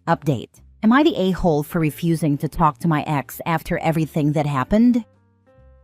Update. Am I the a-hole for refusing to talk to my ex after everything that happened?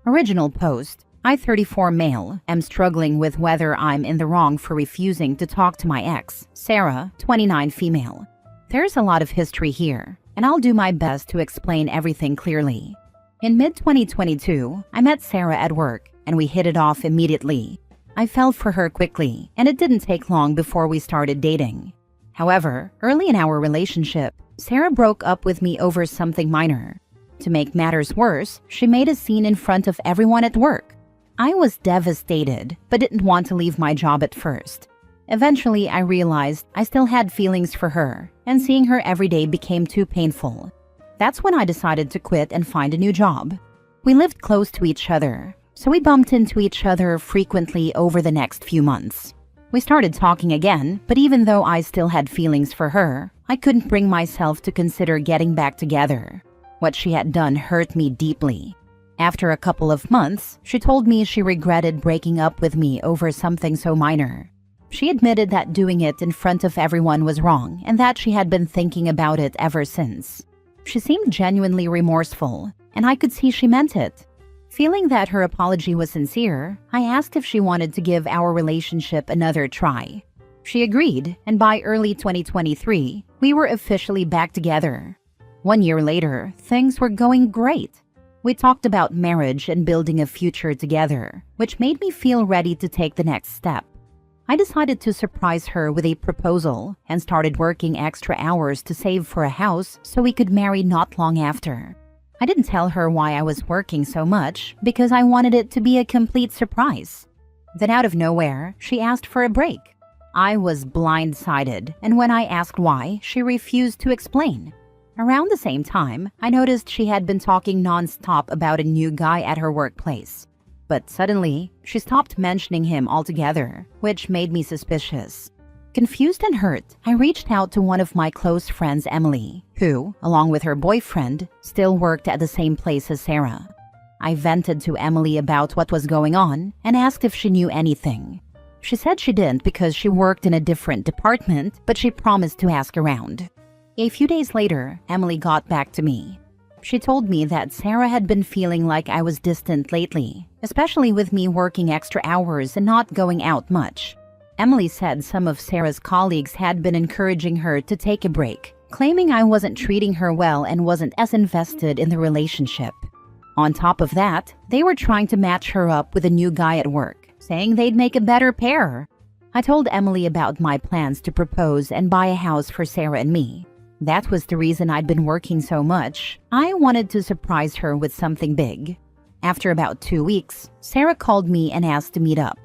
Original post. I, 34 male, am struggling with whether I'm in the wrong for refusing to talk to my ex. Sarah, 29 female. There's a lot of history here, and I'll do my best to explain everything clearly. In mid-2022, I met Sarah at work, and we hit it off immediately. I fell for her quickly, and it didn't take long before we started dating. However, early in our relationship, Sarah broke up with me over something minor. To make matters worse, she made a scene in front of everyone at work. I was devastated, but didn't want to leave my job at first. Eventually, I realized I still had feelings for her, and seeing her every day became too painful. That's when I decided to quit and find a new job. We lived close to each other, so we bumped into each other frequently over the next few months. We started talking again, but even though I still had feelings for her, I couldn't bring myself to consider getting back together. What she had done hurt me deeply. After a couple of months, she told me she regretted breaking up with me over something so minor. She admitted that doing it in front of everyone was wrong and that she had been thinking about it ever since. She seemed genuinely remorseful, and I could see she meant it. Feeling that her apology was sincere, I asked if she wanted to give our relationship another try. She agreed, and by early 2023, we were officially back together. 1 year later, things were going great. We talked about marriage and building a future together, which made me feel ready to take the next step. I decided to surprise her with a proposal and started working extra hours to save for a house so we could marry not long after. I didn't tell her why I was working so much because I wanted it to be a complete surprise. Then out of nowhere, she asked for a break. I was blindsided, and when I asked why, she refused to explain. Around the same time, I noticed she had been talking non-stop about a new guy at her workplace. But suddenly, she stopped mentioning him altogether, which made me suspicious. Confused and hurt, I reached out to one of my close friends, Emily, who, along with her boyfriend, still worked at the same place as Sarah. I vented to Emily about what was going on and asked if she knew anything. She said she didn't because she worked in a different department, but she promised to ask around. A few days later, Emily got back to me. She told me that Sarah had been feeling like I was distant lately, especially with me working extra hours and not going out much. Emily said some of Sarah's colleagues had been encouraging her to take a break, claiming I wasn't treating her well and wasn't as invested in the relationship. On top of that, they were trying to match her up with a new guy at work, saying they'd make a better pair. I told Emily about my plans to propose and buy a house for Sarah and me. That was the reason I'd been working so much. I wanted to surprise her with something big. After about 2 weeks, Sarah called me and asked to meet up.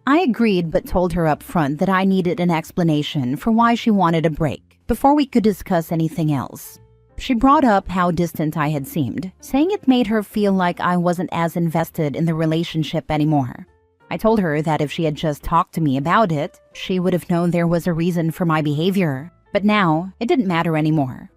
I agreed but told her up front that I needed an explanation for why she wanted a break before we could discuss anything else. She brought up how distant I had seemed, saying it made her feel like I wasn't as invested in the relationship anymore. I told her that if she had just talked to me about it, she would have known there was a reason for my behavior, but now it didn't matter anymore.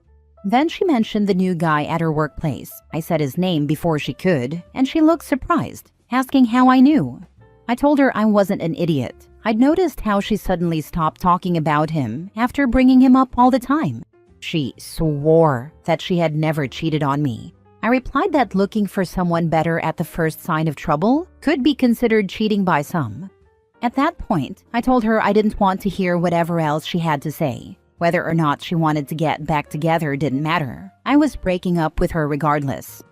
Then she mentioned the new guy at her workplace. I said his name before she could, and she looked surprised, asking how I knew. I told her I wasn't an idiot. I'd noticed how she suddenly stopped talking about him after bringing him up all the time. She swore that she had never cheated on me. I replied that looking for someone better at the first sign of trouble could be considered cheating by some. At that point, I told her I didn't want to hear whatever else she had to say. Whether or not she wanted to get back together didn't matter. I was breaking up with her regardless.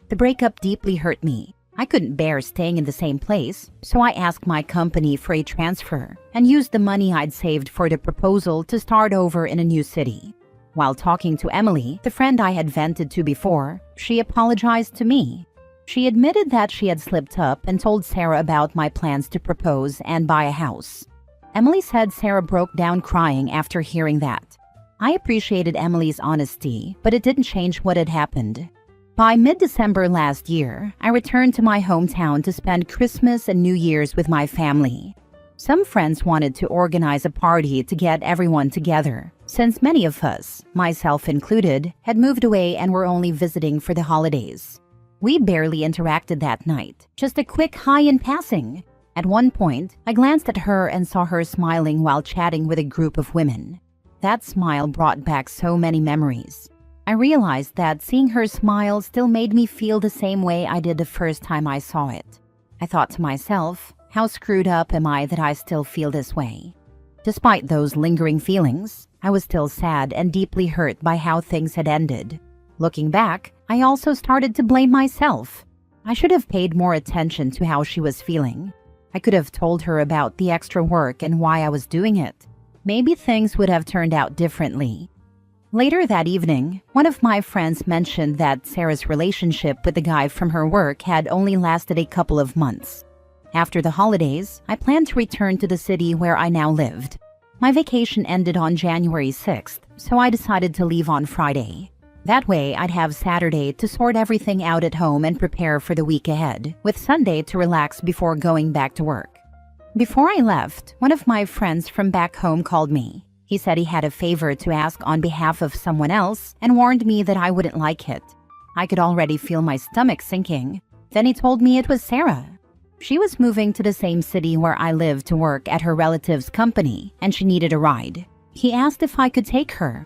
The breakup deeply hurt me. I couldn't bear staying in the same place, so I asked my company for a transfer and used the money I'd saved for the proposal to start over in a new city. While talking to Emily, the friend I had vented to before, she apologized to me. She admitted that she had slipped up and told Sarah about my plans to propose and buy a house. Emily said Sarah broke down crying after hearing that. I appreciated Emily's honesty, but it didn't change what had happened. By mid-December last year, I returned to my hometown to spend Christmas and New Year's with my family. Some friends wanted to organize a party to get everyone together, since many of us, myself included, had moved away and were only visiting for the holidays. We barely interacted that night, just a quick hi in passing. At one point, I glanced at her and saw her smiling while chatting with a group of women. That smile brought back so many memories. I realized that seeing her smile still made me feel the same way I did the first time I saw it. I thought to myself, how screwed up am I that I still feel this way? Despite those lingering feelings, I was still sad and deeply hurt by how things had ended. Looking back, I also started to blame myself. I should have paid more attention to how she was feeling. I could have told her about the extra work and why I was doing it. Maybe things would have turned out differently. Later that evening, one of my friends mentioned that Sarah's relationship with the guy from her work had only lasted a couple of months. After the holidays, I planned to return to the city where I now lived. My vacation ended on January 6th, so I decided to leave on Friday. That way, I'd have Saturday to sort everything out at home and prepare for the week ahead, with Sunday to relax before going back to work. Before I left, one of my friends from back home called me. He said he had a favor to ask on behalf of someone else and warned me that I wouldn't like it. I could already feel my stomach sinking. Then he told me it was Sarah. She was moving to the same city where I live to work at her relative's company, and she needed a ride. He asked if I could take her.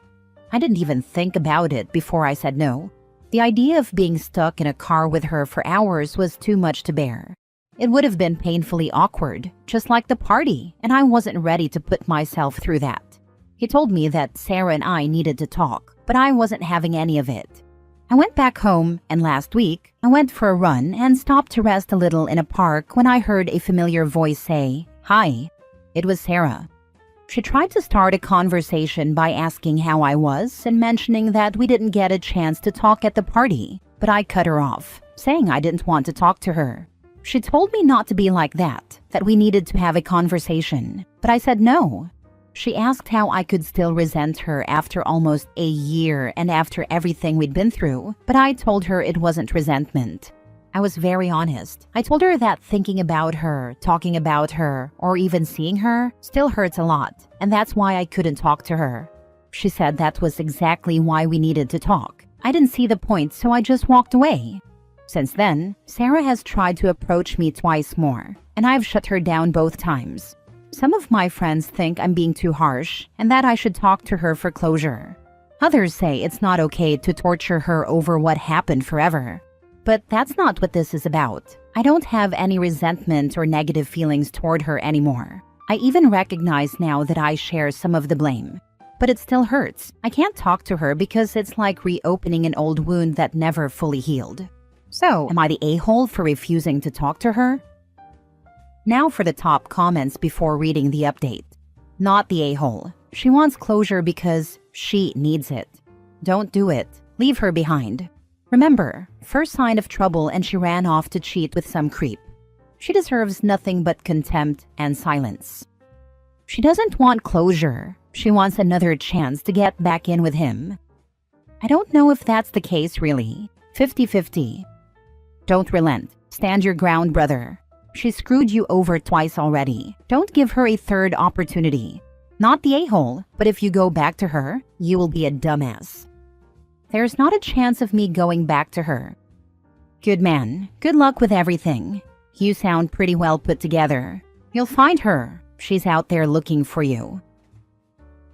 I didn't even think about it before I said no. The idea of being stuck in a car with her for hours was too much to bear. It would have been painfully awkward, just like the party, and I wasn't ready to put myself through that. He told me that Sarah and I needed to talk, but I wasn't having any of it. I went back home, and last week, I went for a run and stopped to rest a little in a park when I heard a familiar voice say, "Hi." It was Sarah. She tried to start a conversation by asking how I was and mentioning that we didn't get a chance to talk at the party, but I cut her off, saying I didn't want to talk to her. She told me not to be like that we needed to have a conversation, but I said no. She asked how I could still resent her after almost a year and after everything we'd been through, but I told her it wasn't resentment. I was very honest. I told her that thinking about her, talking about her, or even seeing her still hurts a lot, and that's why I couldn't talk to her. She said that was exactly why we needed to talk. I didn't see the point, so I just walked away. Since then, Sarah has tried to approach me twice more, and I've shut her down both times. Some of my friends think I'm being too harsh and that I should talk to her for closure. Others say it's not okay to torture her over what happened forever. But that's not what this is about. I don't have any resentment or negative feelings toward her anymore. I even recognize now that I share some of the blame. But it still hurts. I can't talk to her because it's like reopening an old wound that never fully healed. So, am I the a-hole for refusing to talk to her? Now for the top comments before reading the update. Not the a-hole. She wants closure because she needs it. Don't do it. Leave her behind. Remember, first sign of trouble and she ran off to cheat with some creep. She deserves nothing but contempt and silence. She doesn't want closure. She wants another chance to get back in with him. I don't know if that's the case really. 50-50. Don't relent. Stand your ground, brother. She screwed you over twice already. Don't give her a third opportunity. Not the a-hole, but if you go back to her, you will be a dumbass. There's not a chance of me going back to her. Good man. Good luck with everything. You sound pretty well put together. You'll find her. She's out there looking for you.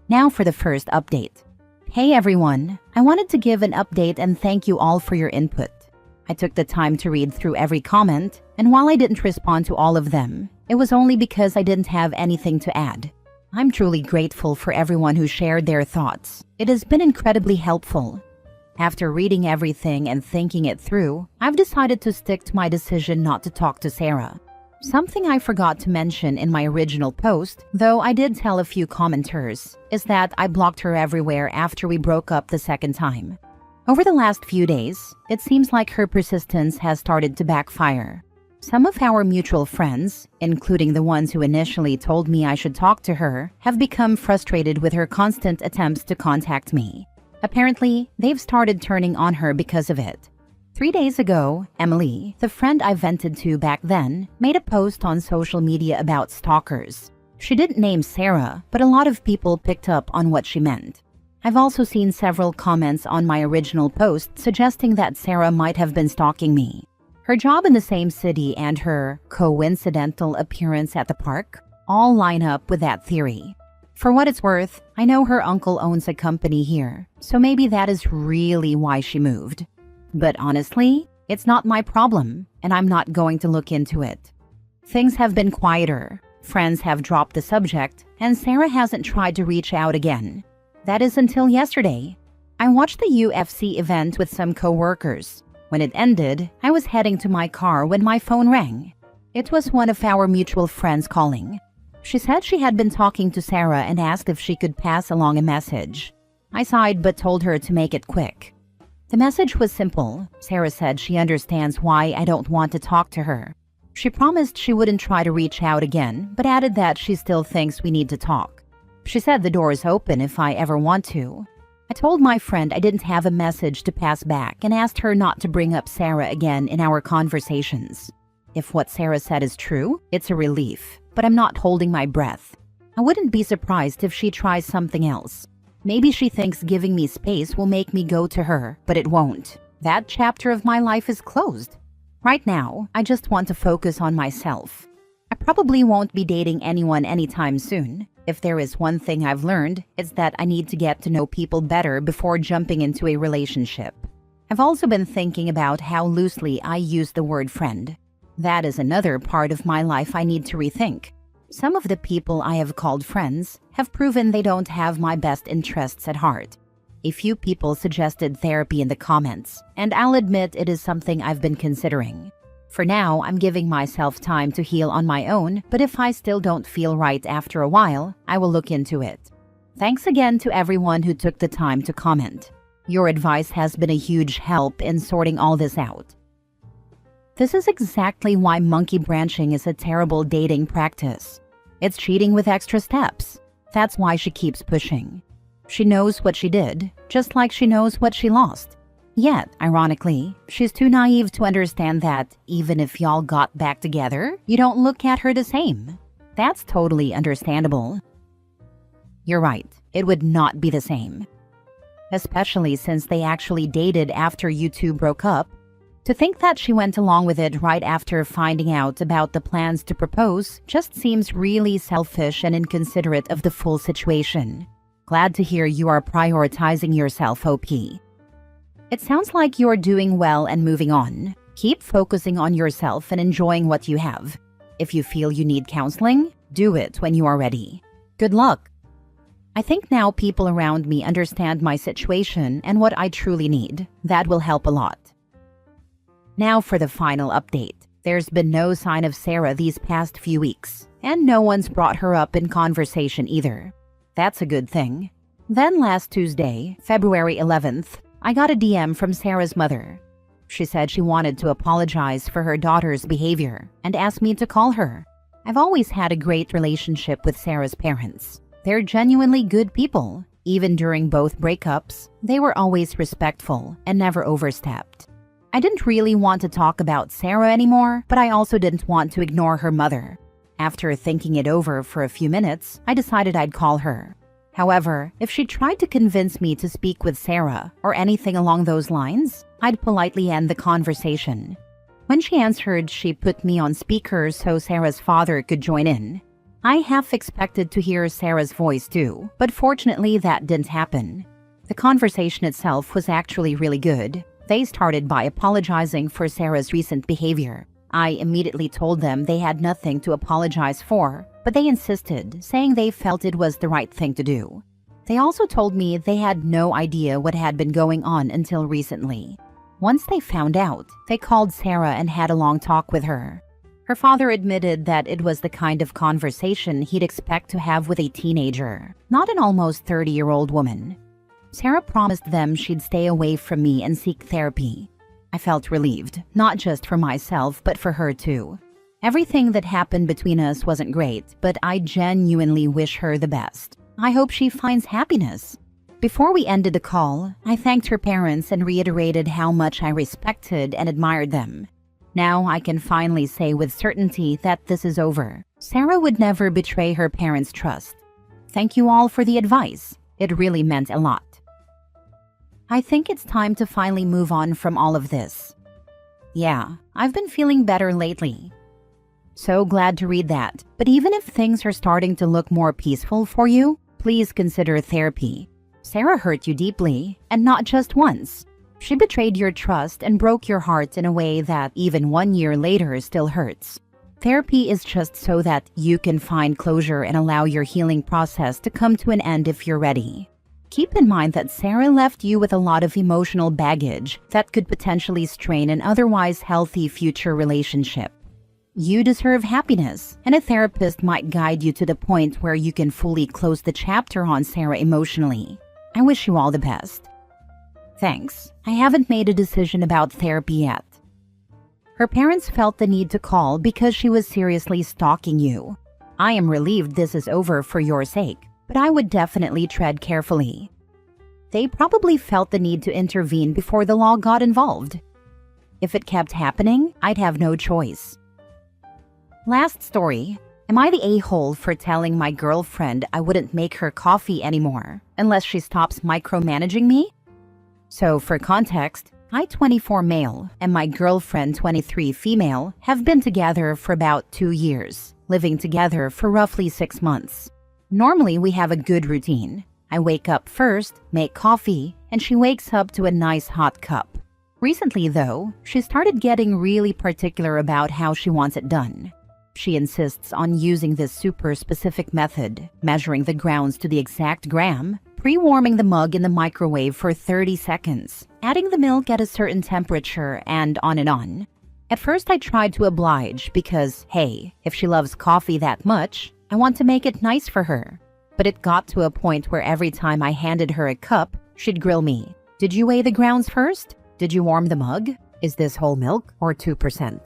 Now for the first update. Hey everyone. I wanted to give an update and thank you all for your input. I took the time to read through every comment, and while I didn't respond to all of them, it was only because I didn't have anything to add. I'm truly grateful for everyone who shared their thoughts. It has been incredibly helpful. After reading everything and thinking it through, I've decided to stick to my decision not to talk to Sarah. Something I forgot to mention in my original post, though I did tell a few commenters, is that I blocked her everywhere after we broke up the second time. Over the last few days, it seems like her persistence has started to backfire. Some of our mutual friends, including the ones who initially told me I should talk to her, have become frustrated with her constant attempts to contact me. Apparently, they've started turning on her because of it. 3 days ago, Emily, the friend I vented to back then, made a post on social media about stalkers. She didn't name Sarah, but a lot of people picked up on what she meant. I've also seen several comments on my original post suggesting that Sarah might have been stalking me. Her job in the same city and her coincidental appearance at the park all line up with that theory. For what it's worth, I know her uncle owns a company here, so maybe that is really why she moved. But honestly, it's not my problem, and I'm not going to look into it. Things have been quieter, friends have dropped the subject, and Sarah hasn't tried to reach out again. That is until yesterday. I watched the UFC event with some coworkers. When it ended, I was heading to my car when my phone rang. It was one of our mutual friends calling. She said she had been talking to Sarah and asked if she could pass along a message. I sighed but told her to make it quick. The message was simple. Sarah said she understands why I don't want to talk to her. She promised she wouldn't try to reach out again, but added that she still thinks we need to talk. She said the door is open if I ever want to. I told my friend I didn't have a message to pass back and asked her not to bring up Sarah again in our conversations. If what Sarah said is true, it's a relief, but I'm not holding my breath. I wouldn't be surprised if she tries something else. Maybe she thinks giving me space will make me go to her, but it won't. That chapter of my life is closed. Right now, I just want to focus on myself. I probably won't be dating anyone anytime soon. If there is one thing I've learned, it's that I need to get to know people better before jumping into a relationship. I've also been thinking about how loosely I use the word friend. That is another part of my life I need to rethink. Some of the people I have called friends have proven they don't have my best interests at heart. A few people suggested therapy in the comments, and I'll admit it is something I've been considering. For now, I'm giving myself time to heal on my own, but if I still don't feel right after a while, I will look into it. Thanks again to everyone who took the time to comment. Your advice has been a huge help in sorting all this out. This is exactly why monkey branching is a terrible dating practice. It's cheating with extra steps. That's why she keeps pushing. She knows what she did, just like she knows what she lost. Yet, ironically, she's too naive to understand that even if y'all got back together, you don't look at her the same. That's totally understandable. You're right, it would not be the same. Especially since they actually dated after you two broke up. To think that she went along with it right after finding out about the plans to propose just seems really selfish and inconsiderate of the full situation. Glad to hear you are prioritizing yourself, OP. It sounds like you're doing well and moving on. Keep focusing on yourself and enjoying what you have. If you feel you need counseling, do it when you are ready. Good luck. I think now people around me understand my situation and what I truly need. That will help a lot. Now for the final update. There's been no sign of Sarah these past few weeks, and no one's brought her up in conversation either. That's a good thing. Then last Tuesday, February 11th, I got a DM from Sarah's mother. She said she wanted to apologize for her daughter's behavior and asked me to call her. I've always had a great relationship with Sarah's parents. They're genuinely good people. Even during both breakups, they were always respectful and never overstepped. I didn't really want to talk about Sarah anymore, but I also didn't want to ignore her mother. After thinking it over for a few minutes, I decided I'd call her. However, if she tried to convince me to speak with Sarah or anything along those lines, I'd politely end the conversation. When she answered, she put me on speaker so Sarah's father could join in. I half expected to hear Sarah's voice too, but fortunately that didn't happen. The conversation itself was actually really good. They started by apologizing for Sarah's recent behavior. I immediately told them they had nothing to apologize for, but they insisted, saying they felt it was the right thing to do. They also told me they had no idea what had been going on until recently. Once they found out, they called Sarah and had a long talk with her. Her father admitted that it was the kind of conversation he'd expect to have with a teenager, not an almost 30-year-old woman. Sarah promised them she'd stay away from me and seek therapy. I felt relieved, not just for myself, but for her too. Everything that happened between us wasn't great, but I genuinely wish her the best. I hope she finds happiness. Before we ended the call, I thanked her parents and reiterated how much I respected and admired them. Now I can finally say with certainty that this is over. Sarah would never betray her parents' trust. Thank you all for the advice. It really meant a lot. I think it's time to finally move on from all of this. Yeah, I've been feeling better lately. So glad to read that. But even if things are starting to look more peaceful for you, please consider therapy. Sarah hurt you deeply, and not just once. She betrayed your trust and broke your heart in a way that even 1 year later still hurts. Therapy is just so that you can find closure and allow your healing process to come to an end if you're ready. Keep in mind that Sarah left you with a lot of emotional baggage that could potentially strain an otherwise healthy future relationship. You deserve happiness, and a therapist might guide you to the point where you can fully close the chapter on Sarah emotionally. I wish you all the best. Thanks. I haven't made a decision about therapy yet. Her parents felt the need to call because she was seriously stalking you. I am relieved this is over for your sake, but I would definitely tread carefully. They probably felt the need to intervene before the law got involved. If it kept happening, I'd have no choice. Last story. Am I the a-hole for telling my girlfriend I wouldn't make her coffee anymore unless she stops micromanaging me? So for context, I, 24 male, and my girlfriend, 23 female, have been together for about 2 years, living together for roughly 6 months. Normally, we have a good routine. I wake up first, make coffee, and she wakes up to a nice hot cup. Recently, though, she started getting really particular about how she wants it done. She insists on using this super specific method, measuring the grounds to the exact gram, pre-warming the mug in the microwave for 30 seconds, adding the milk at a certain temperature, and on and on. At first I tried to oblige because, hey, if she loves coffee that much, I want to make it nice for her. But it got to a point where every time I handed her a cup, she'd grill me. Did you weigh the grounds first? Did you warm the mug? Is this whole milk or 2%?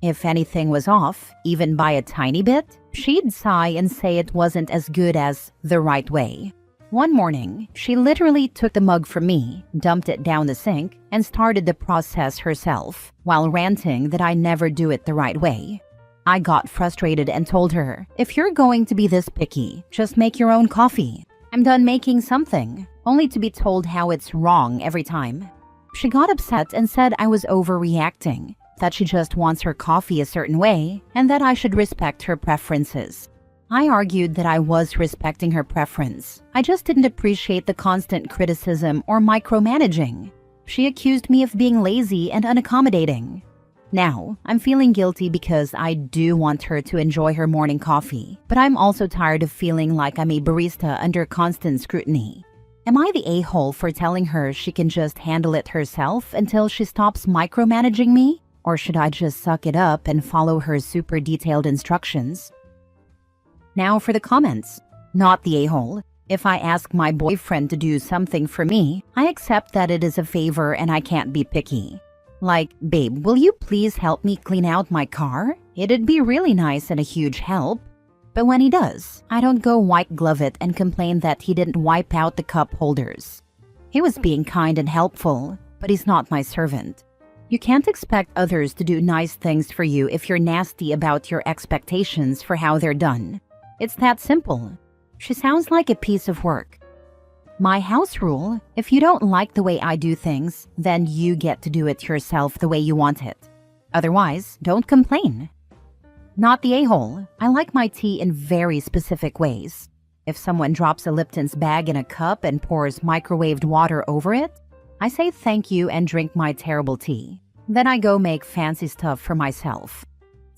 If anything was off, even by a tiny bit, she'd sigh and say it wasn't as good as the right way. One morning, she literally took the mug from me, dumped it down the sink, and started the process herself, while ranting that I never do it the right way. I got frustrated and told her, if you're going to be this picky, just make your own coffee. I'm done making something, only to be told how it's wrong every time. She got upset and said I was overreacting, that she just wants her coffee a certain way, and that I should respect her preferences. I argued that I was respecting her preference. I just didn't appreciate the constant criticism or micromanaging. She accused me of being lazy and unaccommodating. Now, I'm feeling guilty because I do want her to enjoy her morning coffee, but I'm also tired of feeling like I'm a barista under constant scrutiny. Am I the a-hole for telling her she can just handle it herself until she stops micromanaging me? Or should I just suck it up and follow her super detailed instructions? Now for the comments. Not the a-hole. If I ask my boyfriend to do something for me, I accept that it is a favor and I can't be picky. Like, babe, will you please help me clean out my car? It'd be really nice and a huge help. But when he does, I don't go white glove it and complain that he didn't wipe out the cup holders. He was being kind and helpful, but he's not my servant. You can't expect others to do nice things for you if you're nasty about your expectations for how they're done. It's that simple. She sounds like a piece of work. My house rule, if you don't like the way I do things, then you get to do it yourself the way you want it. Otherwise, don't complain. Not the a-hole. I like my tea in very specific ways. If someone drops a Lipton's bag in a cup and pours microwaved water over it, I say thank you and drink my terrible tea. Then I go make fancy stuff for myself.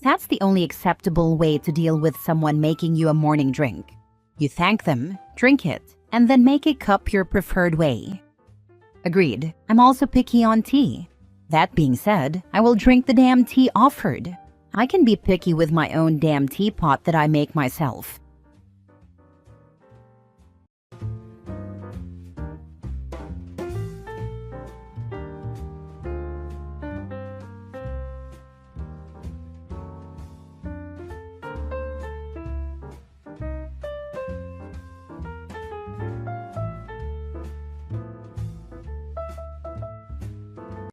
That's the only acceptable way to deal with someone making you a morning drink. You thank them, drink it, and then make a cup your preferred way. Agreed. I'm also picky on tea. That being said, I will drink the damn tea offered. I can be picky with my own damn teapot that I make myself.